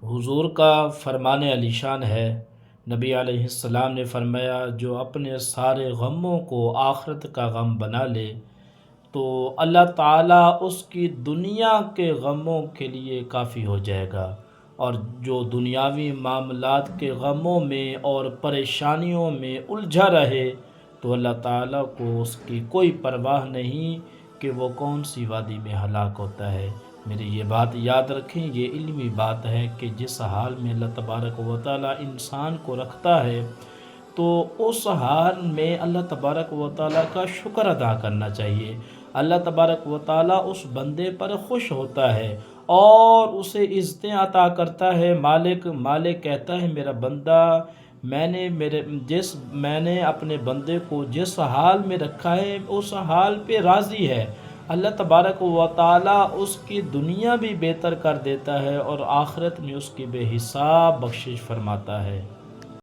حضور کا فرمان علی شان ہے، نبی علیہ السلام نے فرمایا جو اپنے سارے غموں کو آخرت کا غم بنا لے تو اللہ تعالیٰ اس کی دنیا کے غموں کے لیے کافی ہو جائے گا، اور جو دنیاوی معاملات کے غموں میں اور پریشانیوں میں الجھا رہے تو اللہ تعالیٰ کو اس کی کوئی پرواہ نہیں کہ وہ کون سی وادی میں ہلاک ہوتا ہے۔ میری یہ بات یاد رکھیں، یہ علمی بات ہے کہ جس حال میں اللہ تبارک و تعالیٰ انسان کو رکھتا ہے تو اس حال میں اللہ تبارک و تعالیٰ کا شکر ادا کرنا چاہیے۔ اللہ تبارک و تعالیٰ اس بندے پر خوش ہوتا ہے اور اسے عزتیں عطا کرتا ہے۔ مالک کہتا ہے میرا بندہ، میں نے اپنے بندے کو جس حال میں رکھا ہے اس حال پہ راضی ہے۔ اللہ تبارک و تعالیٰ اس کی دنیا بھی بہتر کر دیتا ہے اور آخرت میں اس کی بے حساب بخشش فرماتا ہے۔